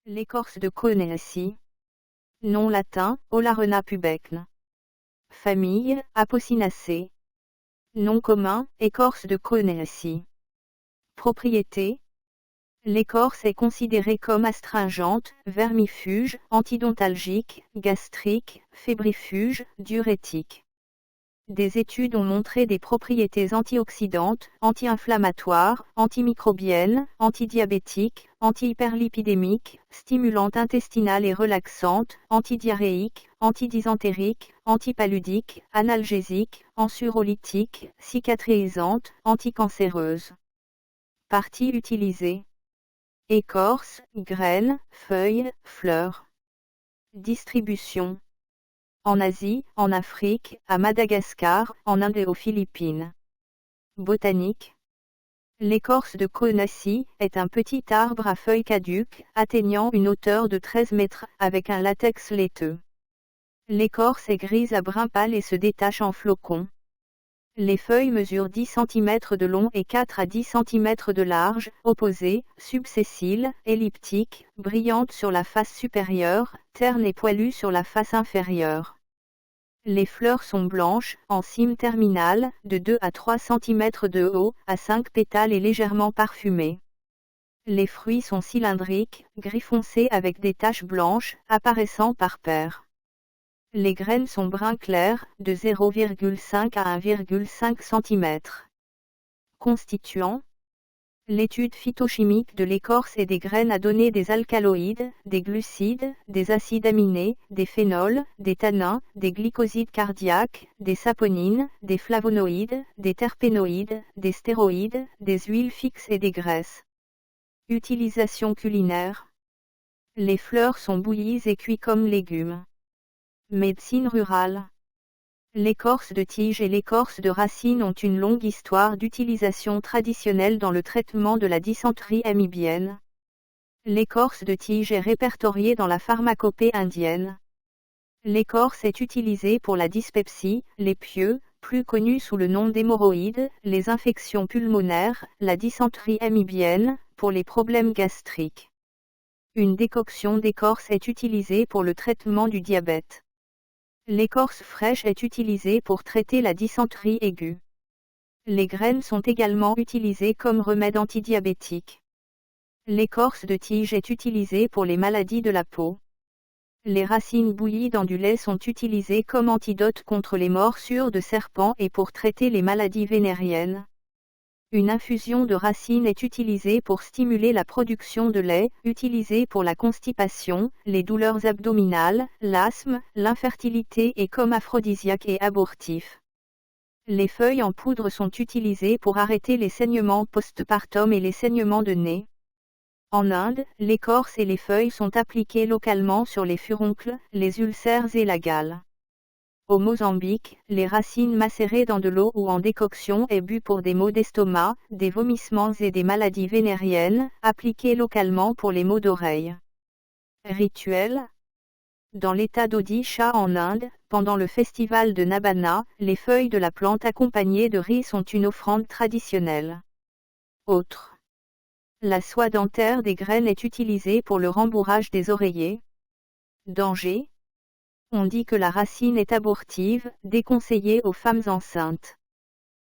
L'écorce de Coenacea. Nom latin, Olarena pubecne. Famille, Apocynaceae. Nom commun, écorce de Coenacea. Propriété. L'écorce est considérée comme astringente, vermifuge, antidontalgique, gastrique, fébrifuge, diurétique. Des études ont montré des propriétés antioxydantes, anti-inflammatoires, antimicrobiennes, antidiabétiques, anti-hyperlipidémiques, stimulantes intestinales et relaxantes, antidiarrhéiques, antidysentériques, antipaludiques, analgésiques, anxiolytiques, cicatrisantes, anticancéreuses. Parties utilisées. Écorce, graines, feuilles, fleurs. Distribution. En Asie, en Afrique, à Madagascar, en Inde et aux Philippines. Botanique. L'écorce de Coenacea est un petit arbre à feuilles caduques, atteignant une hauteur de 13 mètres, avec un latex laiteux. L'écorce est grise à brun pâle et se détache en flocons. Les feuilles mesurent 10 cm de long et 4 à 10 cm de large, opposées, subsessiles, elliptiques, brillantes sur la face supérieure, ternes et poilues sur la face inférieure. Les fleurs sont blanches, en cyme terminale, de 2 à 3 cm de haut, à 5 pétales et légèrement parfumées. Les fruits sont cylindriques, gris foncé avec des taches blanches, apparaissant par paires. Les graines sont brun clair, de 0,5 à 1,5 cm. Constituants. L'étude phytochimique de l'écorce et des graines a donné des alcaloïdes, des glucides, des acides aminés, des phénols, des tannins, des glycosides cardiaques, des saponines, des flavonoïdes, des terpénoïdes, des stéroïdes, des huiles fixes et des graisses. Utilisation culinaire. Les fleurs sont bouillies et cuites comme légumes. Médecine rurale. L'écorce de tige et l'écorce de racine ont une longue histoire d'utilisation traditionnelle dans le traitement de la dysenterie amibienne. L'écorce de tige est répertoriée dans la pharmacopée indienne. L'écorce est utilisée pour la dyspepsie, les pieux, plus connus sous le nom d'hémorroïdes, les infections pulmonaires, la dysenterie amibienne, pour les problèmes gastriques. Une décoction d'écorce est utilisée pour le traitement du diabète. L'écorce fraîche est utilisée pour traiter la dysenterie aiguë. Les graines sont également utilisées comme remède antidiabétique. L'écorce de tige est utilisée pour les maladies de la peau. Les racines bouillies dans du lait sont utilisées comme antidote contre les morsures de serpents et pour traiter les maladies vénériennes. Une infusion de racines est utilisée pour stimuler la production de lait, utilisée pour la constipation, les douleurs abdominales, l'asthme, l'infertilité et comme aphrodisiaque et abortif. Les feuilles en poudre sont utilisées pour arrêter les saignements postpartum et les saignements de nez. En Inde, l'écorce et les feuilles sont appliquées localement sur les furoncles, les ulcères et la gale. Au Mozambique, les racines macérées dans de l'eau ou en décoction et bues pour des maux d'estomac, des vomissements et des maladies vénériennes, appliquées localement pour les maux d'oreille. Rituel. Dans l'état d'Odisha en Inde, pendant le festival de Nabana, les feuilles de la plante accompagnées de riz sont une offrande traditionnelle. Autre. La soie dentaire des graines est utilisée pour le rembourrage des oreillers. Danger. On dit que la racine est abortive, déconseillée aux femmes enceintes.